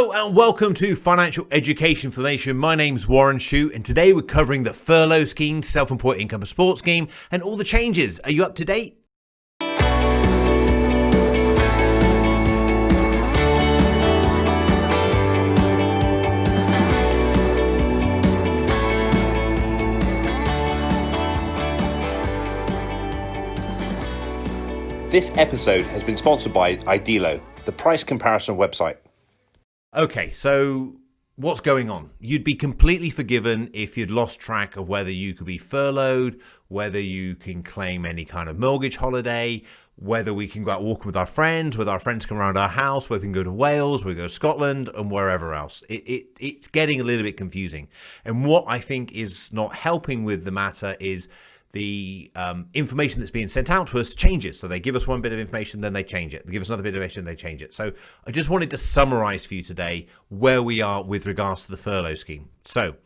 Hello and welcome to Financial Education for the Nation. My name's Warren Shute and today we're covering the furlough scheme, self-employed income support scheme and all the changes. Are you up to date? This episode has been sponsored by Idealo, the price comparison website. Okay, so what's going on? You'd be completely forgiven if you'd lost track of whether you could be furloughed, whether you can claim any kind of mortgage holiday, whether we can go out walking with our friends, whether our friends come around our house, whether we can go to Wales, we go to Scotland and wherever else. It's getting a little bit confusing. And what I think is not helping with the matter is the information that's being sent out to us changes. So they give us one bit of information, then they change it. They give us another bit of information, they change it. So I just wanted to summarize for you today where we are with regards to the furlough scheme. So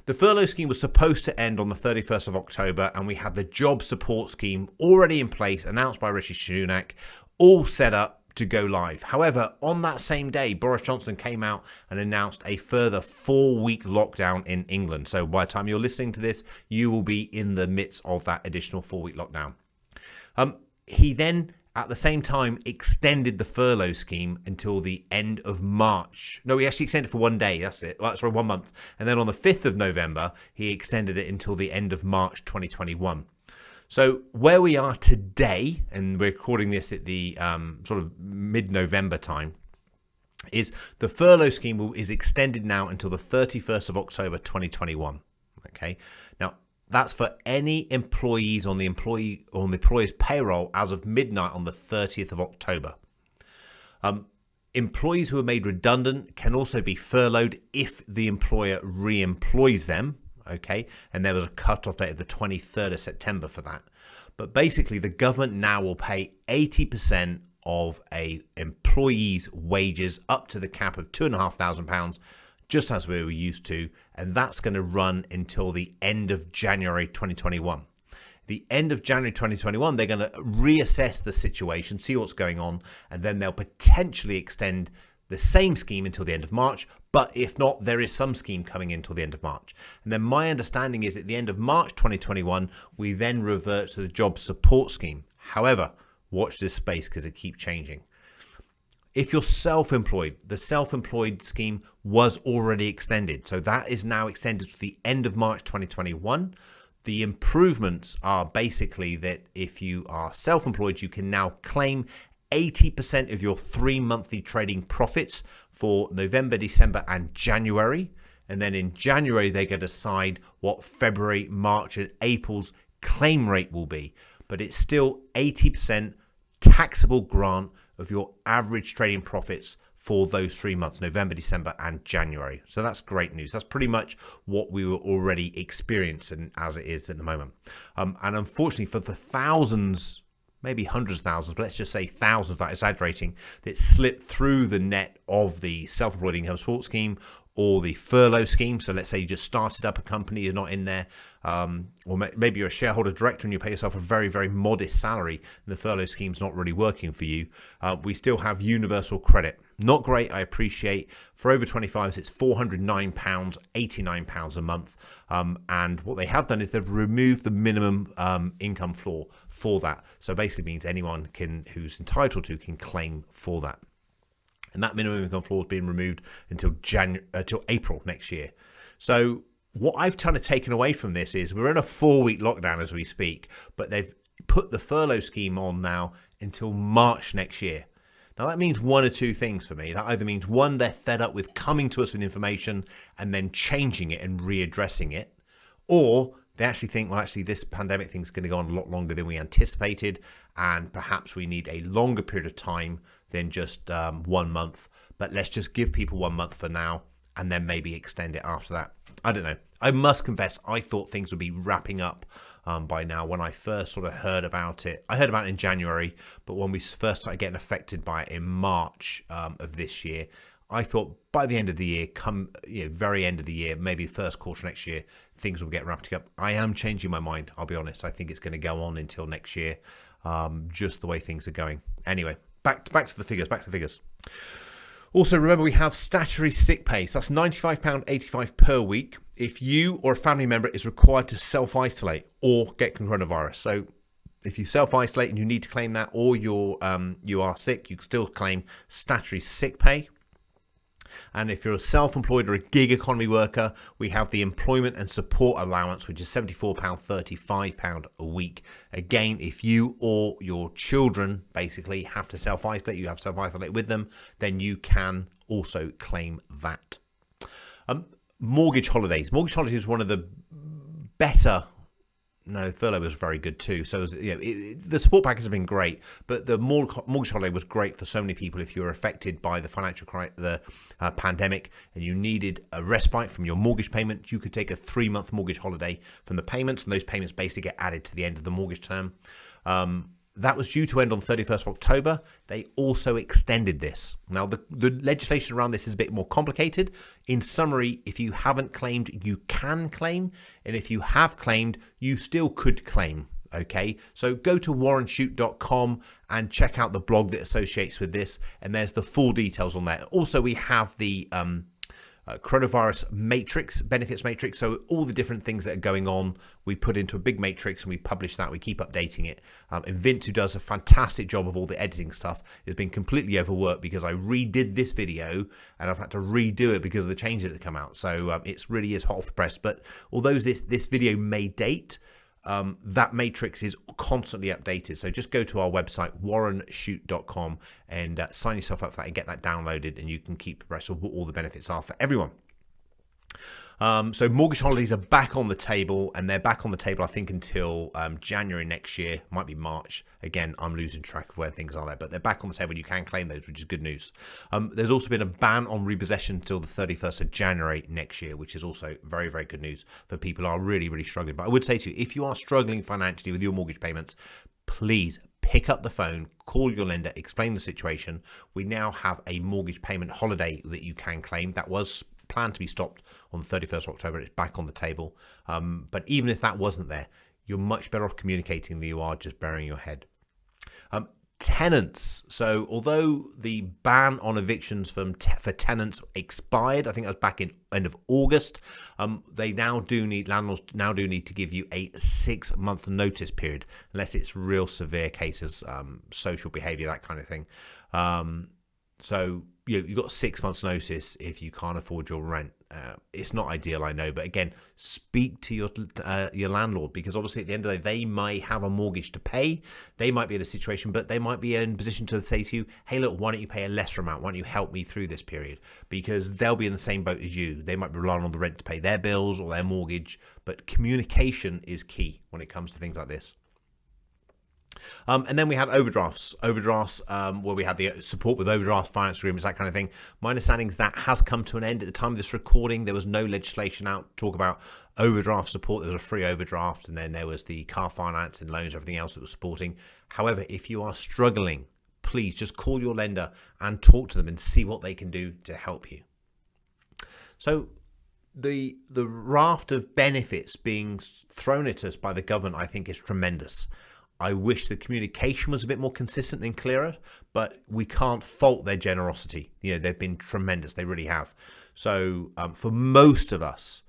the furlough scheme was supposed to end on the 31st of October, and we had the job support scheme already in place, announced by Rishi Sunak, all set up to go live. However, on that same day, Boris Johnson came out and announced a further 4-week lockdown in England. So by the time you're listening to this, you will be in the midst of that additional 4-week lockdown. He then, at the same time, extended the furlough scheme until the end of March. No, he actually extended it for 1 day. That's it. Well, sorry, 1 month. And then on the 5th of November, he extended it until the end of March 2021. So where we are today, and we're recording this at the sort of mid-November time, is the furlough scheme is extended now until the 31st of October 2021. Okay, now that's for any employees on the employer's payroll as of midnight on the 30th of October. Employees who are made redundant can also be furloughed if the employer re-employs them. Okay, and there was a cut-off date of the 23rd of September for that. But basically, the government now will pay 80% of a employee's wages up to the cap of £2,500, just as we were used to, and that's going to run until the end of January 2021. The end of January 2021, they're going to reassess the situation, see what's going on, and then they'll potentially extend the same scheme until the end of March, but if not, there is some scheme coming in until the end of March. And then my understanding is at the end of March 2021, we then revert to the job support scheme. However, watch this space because it keeps changing. If you're self-employed, the self-employed scheme was already extended. So that is now extended to the end of March 2021. The improvements are basically that if you are self-employed, you can now claim 80% of your 3 monthly trading profits for November, December and January. And then in January, they can decide what February, March and April's claim rate will be. But it's still 80% taxable grant of your average trading profits for those 3 months, November, December and January. So that's great news. That's pretty much what we were already experiencing as it is at the moment. And unfortunately for the thousands, maybe hundreds of thousands, but let's just say thousands, that exaggerating, that slipped through the net of the self-employed income support scheme or the furlough scheme. So let's say you just started up a company, you're not in there, or maybe you're a shareholder director and you pay yourself a very, very modest salary and the furlough scheme's not really working for you. We still have universal credit. Not great, I appreciate. For over 25s, it's £409, £89 a month. And what they have done is they've removed the minimum income floor for that. So basically means anyone who's entitled to can claim for that. And that minimum income floor is being removed until April next year. So what I've kind of taken away from this is we're in a 4-week lockdown as we speak, but they've put the furlough scheme on now until March next year. Now that means one or two things for me. That either means one, they're fed up with coming to us with information and then changing it and readdressing it, or they actually think, well, actually this pandemic thing's going to go on a lot longer than we anticipated, and perhaps we need a longer period of time than just 1 month. But let's just give people 1 month for now and then maybe extend it after that. I don't know. I must confess, I thought things would be wrapping up by now when I first sort of heard about it. I heard about it in January, but when we first started getting affected by it in March of this year, I thought by the end of the year, very end of the year, maybe first quarter next year, things will get wrapped up. I am changing my mind, I'll be honest. I think it's going to go on until next year, just the way things are going. Anyway, back to the figures, Also, remember we have statutory sick pay. So that's £95.85 per week if you or a family member is required to self-isolate or get coronavirus. So if you self-isolate and you need to claim that, or you are sick, you can still claim statutory sick pay. And if you're a self-employed or a gig economy worker, we have the employment and support allowance, which is £74.35 a week. Again, if you or your children basically have to self-isolate, you have to self-isolate with them, then you can also claim that. Mortgage holidays. Mortgage holidays is one of the better. No, furlough was very good too. So the support package has been great, but the mortgage holiday was great for so many people. If you were affected by the pandemic and you needed a respite from your mortgage payment, you could take a 3-month mortgage holiday from the payments, and those payments basically get added to the end of the mortgage term. That was due to end on 31st of October. They also extended this. Now, the legislation around this is a bit more complicated. In summary, if you haven't claimed, you can claim. And if you have claimed, you still could claim. Okay, so go to warrenshute.com and check out the blog that associates with this. And there's the full details on that. Also, we have the coronavirus matrix, benefits matrix. So all the different things that are going on, we put into a big matrix and we publish that. We keep updating it. And Vince, who does a fantastic job of all the editing stuff, has been completely overworked because I redid this video and I've had to redo it because of the changes that come out. So it really is hot off the press. But although this video may date, that matrix is constantly updated. So just go to our website, warrenshute.com, and sign yourself up for that and get that downloaded, and you can keep abreast of what all the benefits are for everyone. So mortgage holidays are back on the table, and they're back on the table, I think, until January next year. Might be March. Again, I'm losing track of where things are there, but they're back on the table. You can claim those, which is good news. There's also been a ban on repossession until the 31st of January next year, which is also very, very good news for people who are really, really struggling. But I would say to you, if you are struggling financially with your mortgage payments, please pick up the phone, call your lender, explain the situation. We now have a mortgage payment holiday that you can claim. That was planned to be stopped on the 31st of October. It's back on the table. But even if that wasn't there, you're much better off communicating than you are just burying your head. Tenants. So although the ban on evictions for tenants expired, I think that was back in end of August, landlords now do need to give you a 6-month notice period, unless it's real severe cases, social behavior, that kind of thing. So you've got 6 months notice if you can't afford your rent. It's not ideal, I know, but again, speak to your landlord, because obviously at the end of the day, they might have a mortgage to pay. They might be in a situation, but they might be in a position to say to you, hey, look, why don't you pay a lesser amount? Why don't you help me through this period? Because they'll be in the same boat as you. They might be relying on the rent to pay their bills or their mortgage, but communication is key when it comes to things like this. And then we had overdrafts, where we had the support with overdraft finance agreements, that kind of thing. My understanding is that has come to an end. At the time of this recording, there was no legislation out to talk about overdraft support. There was a free overdraft, and then there was the car finance and loans, everything else that was supporting. However, if you are struggling, please just call your lender and talk to them and see what they can do to help you. So the raft of benefits being thrown at us by the government, I think, is tremendous. I wish the communication was a bit more consistent and clearer, but we can't fault their generosity. They've been tremendous. They really have. So for most of us,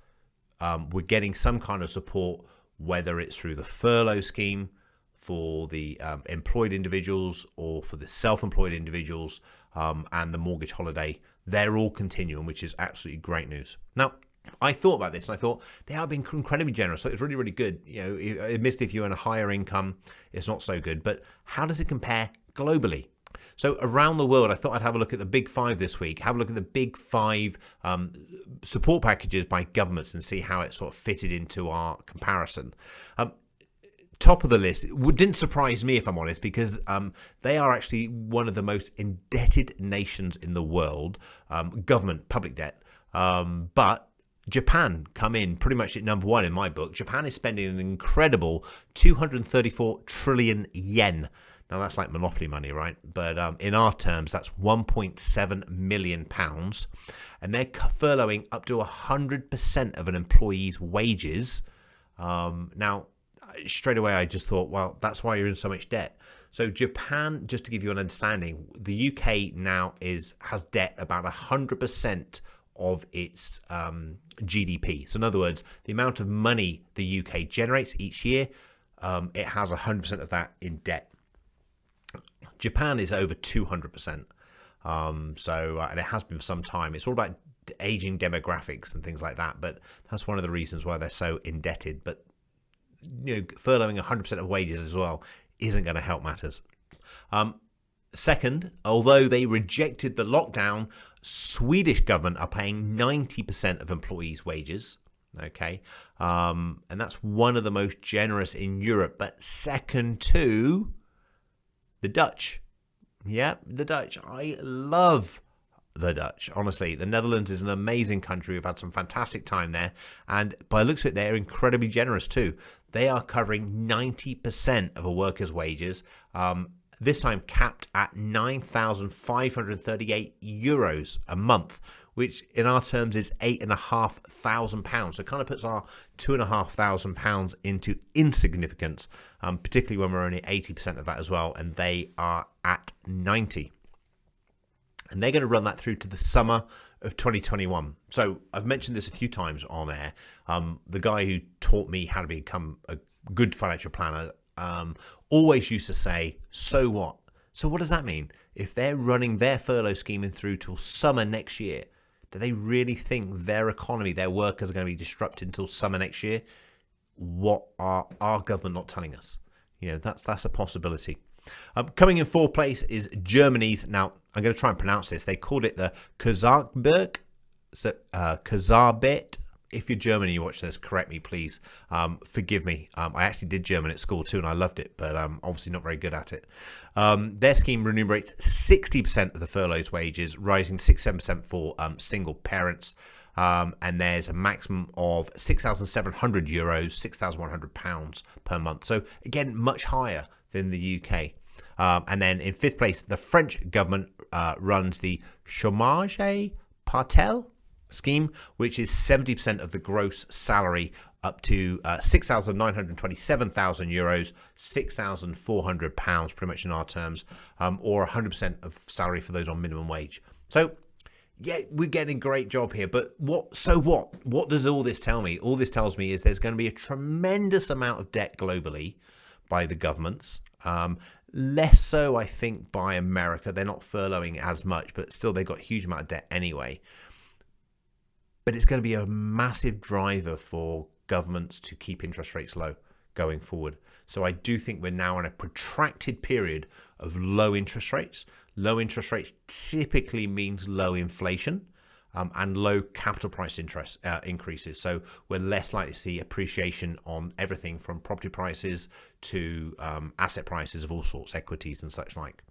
we're getting some kind of support, whether it's through the furlough scheme for the employed individuals or for the self-employed individuals, and the mortgage holiday. They're all continuing, which is absolutely great news. Now, I thought about this and I thought they are being incredibly generous. So it's really, really good. Admittedly, if you're in a higher income, it's not so good. But how does it compare globally? So around the world, I thought I'd have a look at the big 5 this week, have a look at the big 5 support packages by governments and see how it sort of fitted into our comparison. Top of the list, it didn't surprise me, if I'm honest, because they are actually one of the most indebted nations in the world, government, public debt. But Japan come in pretty much at number 1 in my book. Japan is spending an incredible 234 trillion yen. Now, that's like monopoly money, right? But in our terms, that's 1.7 million pounds. And they're furloughing up to 100% of an employee's wages. Now, straight away, I just thought, well, that's why you're in so much debt. So Japan, just to give you an understanding, the UK now has debt about 100% of its GDP. So in other words, the amount of money the UK generates each year, it has 100% of that in debt. Japan is over 200%. And it has been for some time. It's all about aging demographics and things like that. But that's one of the reasons why they're so indebted. But furloughing 100% of wages as well isn't going to help matters. Second, although they rejected the lockdown, Swedish government are paying 90% of employees' wages. Okay, and that's one of the most generous in Europe, but second to the Dutch. Yeah, the Dutch. I love the Dutch. Honestly, the Netherlands is an amazing country. We've had some fantastic time there. And by the looks of it, they're incredibly generous too. They are covering 90% of a worker's wages, this time capped at €9,538 a month, which in our terms is £8,500. So it kind of puts our £2,500 into insignificance, particularly when we're only 80% of that as well, and they are at 90%. And they're going to run that through to the summer of 2021. So I've mentioned this a few times on air. The guy who taught me how to become a good financial planner always used to say, so what? So what does that mean? If they're running their furlough scheme in through till summer next year, do they really think their economy, their workers are going to be disrupted until summer next year? What are our government not telling us? That's a possibility. Coming in fourth place is Germany's. Now, I'm going to try and pronounce this. They called it the Kurzarbeit. So, Kurzarbeit. If you're German and you watch this, correct me, please. Forgive me. I actually did German at school too, and I loved it, but I'm obviously not very good at it. Their scheme remunerates 60% of the furlough's wages, rising 6-7% for single parents. And there's a maximum of €6,700, £6,100 per month. So again, much higher than the UK. And then in fifth place, the French government runs the chômage partiel scheme, which is 70% of the gross salary up to €6,927,000, £6,400, pretty much in our terms, or 100% of salary for those on minimum wage. So yeah, we're getting a great job here, but what does all this tell me? All this tells me is there's going to be a tremendous amount of debt globally by the governments. Less so, I think, by America. They're not furloughing as much, but still they've got a huge amount of debt anyway. But it's going to be a massive driver for governments to keep interest rates low going forward. So I do think we're now in a protracted period of low interest rates. Low interest rates typically means low inflation and low capital price interest increases. So we're less likely to see appreciation on everything from property prices to asset prices of all sorts, equities and such like.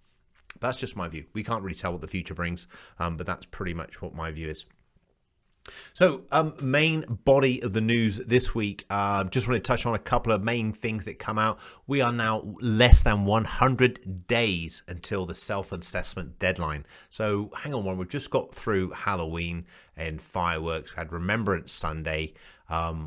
That's just my view. We can't really tell what the future brings, but that's pretty much what my view is. So main body of the news this week, just want to touch on a couple of main things that come out. We are now less than 100 days until the self-assessment deadline. So hang on one, we've just got through Halloween and fireworks. We had Remembrance Sunday.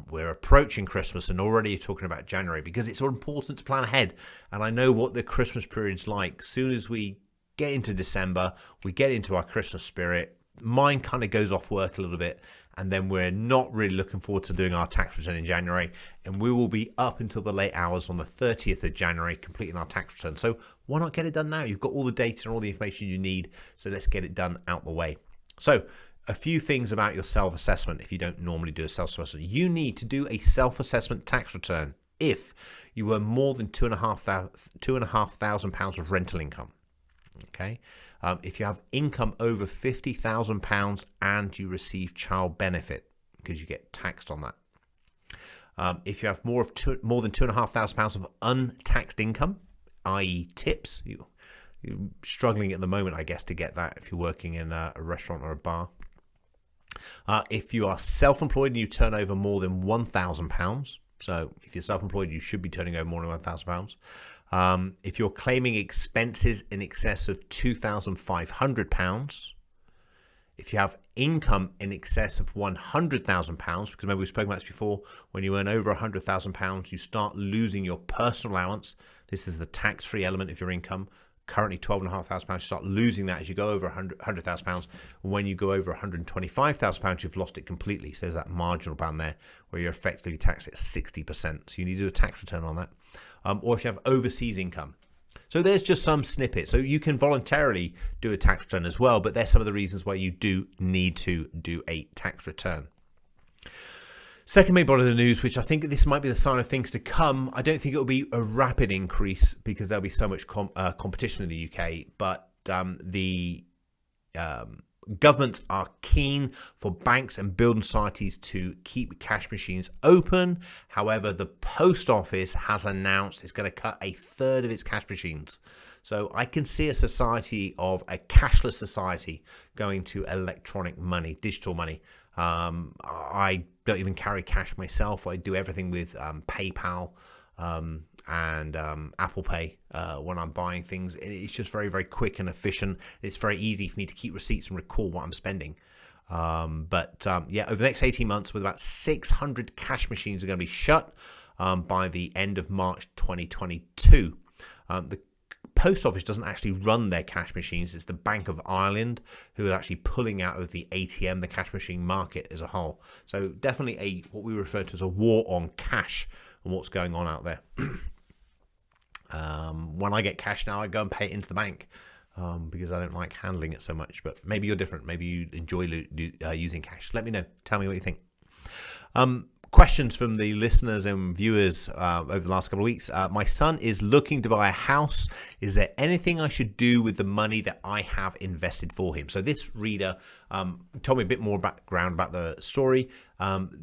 We're approaching Christmas and already talking about January because it's important to plan ahead. And I know what the Christmas period's like. As soon as we get into December, we get into our Christmas spirit. Mine kind of goes off work a little bit, and then we're not really looking forward to doing our tax return in January, and we will be up until the late hours on the 30th of January completing our tax return. So why not get it done now? You've got all the data and all the information you need, so let's get it done out the way. So a few things about your self-assessment. If you don't normally do a self-assessment, you need to do a self-assessment tax return if you were more than £2,500 of rental income. Okay. If you have income over £50,000 and you receive child benefit, because you get taxed on that. If you have more than £2,500 of untaxed income, i.e. tips, you're struggling at the moment, I guess, to get that if you're working in a restaurant or a bar. If you are self-employed and you turn over more than £1,000, so if you're self-employed, you should be turning over more than £1,000. If you're claiming expenses in excess of £2,500, If you have income in excess of £100,000, because remember we've spoken about this before, when you earn over £100,000, you start losing your personal allowance. This is the tax-free element of your income. Currently £12,500, you start losing that as you go over £100,000. When you go over £125,000, you've lost it completely. So there's that marginal band there where you're effectively taxed at 60%. So you need to do a tax return on that. Or if you have overseas income. So there's just some snippets. So you can voluntarily do a tax return as well, but there's some of the reasons why you do need to do a tax return. Second main body of the news, which I think this might be the sign of things to come. I don't think it will be a rapid increase because there'll be so much competition in the UK, but the governments are keen for banks and building societies to keep cash machines open. However, the post office has announced it's going to cut a third of its cash machines. So I can see a society of a cashless society going to electronic money, digital money. I don't even carry cash myself. I do everything with PayPal and Apple Pay when I'm buying things. It's just very, very quick and efficient. It's very easy for me to keep receipts and recall what I'm spending. Yeah, over the next 18 months, with about 600 cash machines are going to be shut by the end of March 2022. The Post Office doesn't actually run their cash machines. It's the Bank of Ireland who are actually pulling out of the ATM, the cash machine market as a whole. So definitely what we refer to as a war on cash and what's going on out there. When I get cash now, I go and pay it into the bank because I don't like handling it so much. But maybe you're different. Maybe you enjoy using cash. Let me know. Tell me what you think. Questions from the listeners and viewers over the last couple of weeks. My son is looking to buy a house. Is there anything I should do with the money that I have invested for him? So this reader told me a bit more background about the story.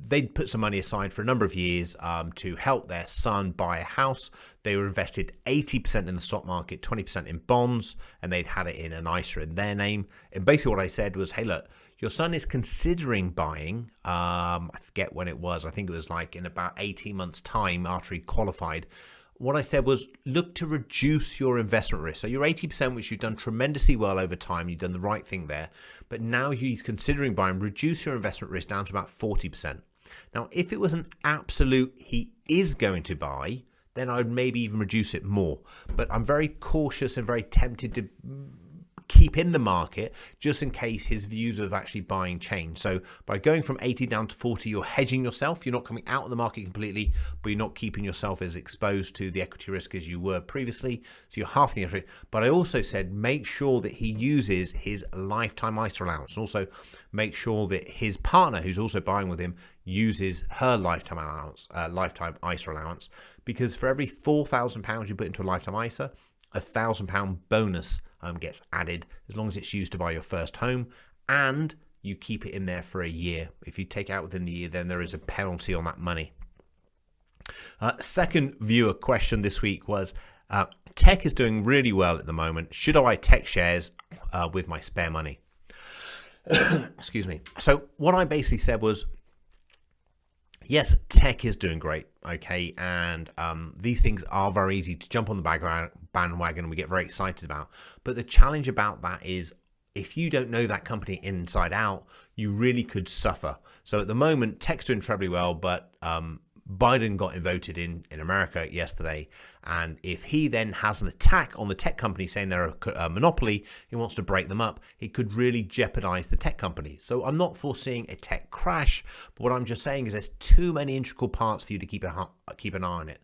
They'd put some money aside for a number of years to help their son buy a house. They were invested 80% in the stock market, 20% in bonds, and they'd had it in an ISA in their name. And basically what I said was, hey, look, your son is considering buying, I forget when it was, I think it was like in about 18 months time after he qualified. What I said was, look to reduce your investment risk. So you're 80%, which you've done tremendously well over time. You've done the right thing there. But now he's considering buying, reduce your investment risk down to about 40%. Now, if it was an absolute he is going to buy, then I would maybe even reduce it more. But I'm very cautious and very tempted to keep in the market just in case his views of actually buying change. So by going from 80 down to 40, you're hedging yourself. You're not coming out of the market completely, but you're not keeping yourself as exposed to the equity risk as you were previously. So you're half the equity. But I also said make sure that he uses his lifetime ISA allowance. Also make sure that his partner, who's also buying with him, uses her lifetime allowance, lifetime ISA allowance, because for every £4,000 you put into a lifetime ISA, £1,000 bonus gets added as long as it's used to buy your first home, and you keep it in there for a year. If you take it out within the year, then there is a penalty on that money. Second viewer question this week was, tech is doing really well at the moment. Should I buy tech shares with my spare money? Excuse me. So what I basically said was, yes, tech is doing great, okay, and these things are very easy to jump on the bandwagon and we get very excited about. But the challenge about that is if you don't know that company inside out, you really could suffer. So at the moment, tech's doing terribly well, but Biden got voted in America yesterday, and if he then has an attack on the tech company saying they're a monopoly, he wants to break them up, it could really jeopardize the tech companies. So I'm not foreseeing a tech crash, but what I'm just saying is there's too many integral parts for you to keep an eye on it.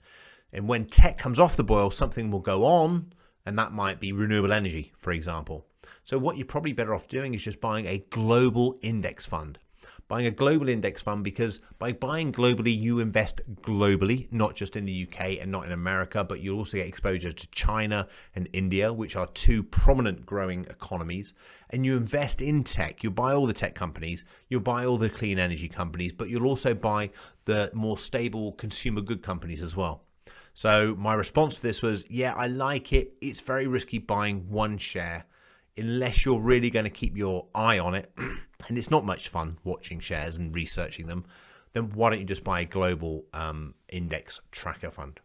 And when tech comes off the boil, something will go on, and that might be renewable energy, for example. So what you're probably better off doing is just buying a global index fund. Buying a global index fund, because by buying globally, you invest globally, not just in the UK and not in America, but you also get exposure to China and India, which are two prominent growing economies. And you invest in tech. You'll buy all the tech companies, you'll buy all the clean energy companies, but you'll also buy the more stable consumer good companies as well. So my response to this was, yeah, I like it. It's very risky buying one share unless you're really going to keep your eye on it. And it's not much fun watching shares and researching them. Then why don't you just buy a global index tracker fund?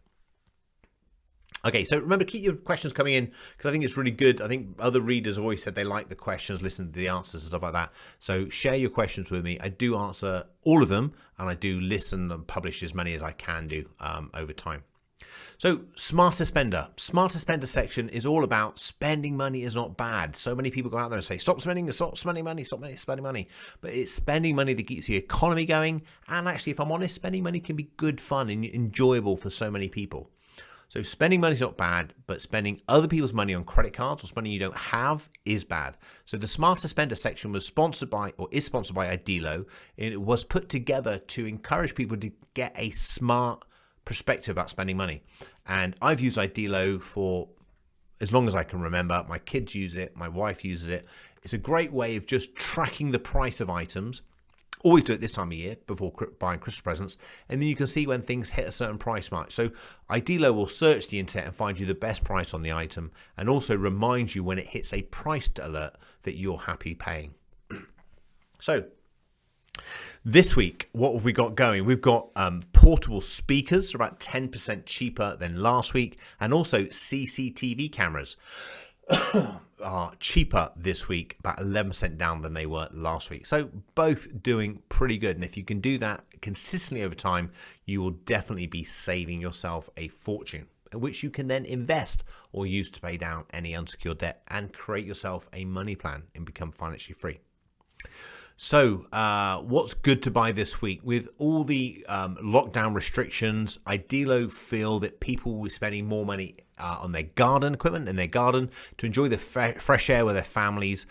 Okay, so remember, keep your questions coming in because I think it's really good. I think other readers have always said they like the questions, listen to the answers and stuff like that. So share your questions with me. I do answer all of them, and I do listen and publish as many as I can do over time. So Smarter Spender. Smarter Spender section is all about spending money is not bad. So many people go out there and say, stop spending money. But it's spending money that keeps the economy going. And actually, if I'm honest, spending money can be good fun and enjoyable for so many people. So spending money is not bad, but spending other people's money on credit cards or spending you don't have is bad. So the Smarter Spender section was sponsored by, or is sponsored by, Idilo. It was put together to encourage people to get a smart perspective about spending money. And I've used Idilo for as long as I can remember. My kids use it. My wife uses it. It's a great way of just tracking the price of items. Always do it this time of year before buying Christmas presents, and then you can see when things hit a certain price mark. So Idilo will search the internet and find you the best price on the item, and also remind you when it hits a price alert that you're happy paying. So this week, what have we got going? We've got portable speakers, about 10% cheaper than last week, and also CCTV cameras. Are cheaper this week, about 11% down than they were last week. So both doing pretty good. And if you can do that consistently over time, you will definitely be saving yourself a fortune, which you can then invest or use to pay down any unsecured debt and create yourself a money plan and become financially free. So what's good to buy this week? With all the lockdown restrictions, Idilo feel that people will be spending more money on their garden equipment in their garden to enjoy the fresh air with their families.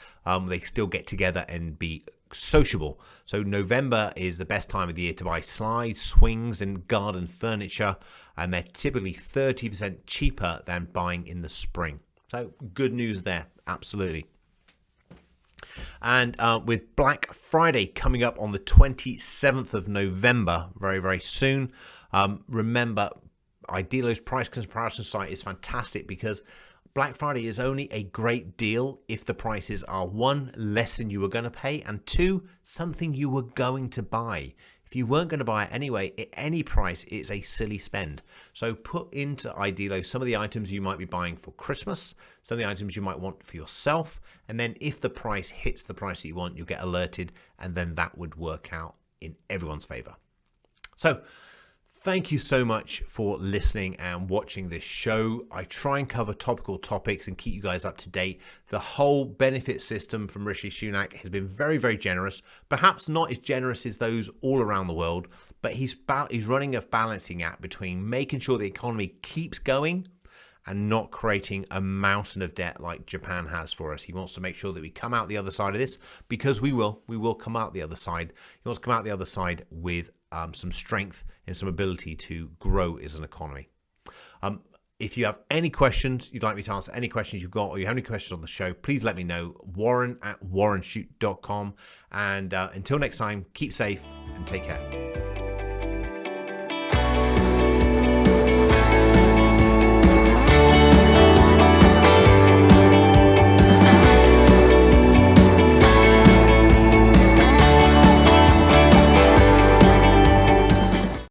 They still get together and be sociable. So November is the best time of the year to buy slides, swings, and garden furniture, and they're typically 30% cheaper than buying in the spring. So good news there, absolutely. And with Black Friday coming up on the 27th of November, very, very soon, remember, Idilo's price comparison site is fantastic because Black Friday is only a great deal if the prices are, one, less than you were going to pay, and two, something you were going to buy. If you weren't going to buy it anyway, at any price, it's a silly spend. So put into Idilo some of the items you might be buying for Christmas, some of the items you might want for yourself, and then if the price hits the price that you want, you'll get alerted, and then that would work out in everyone's favor. So thank you so much for listening and watching this show. I try and cover topical topics and keep you guys up to date. The whole benefit system from Rishi Sunak has been very, very generous. Perhaps not as generous as those all around the world, but he's running a balancing act between making sure the economy keeps going and not creating a mountain of debt like Japan has for us. He wants to make sure that we come out the other side of this, because we will come out the other side. He wants to come out the other side with some strength and some ability to grow as an economy. If you have any questions, you'd like me to answer any questions you've got, or you have any questions on the show, please let me know. Warren@warrenshute.com. And until next time, keep safe and take care.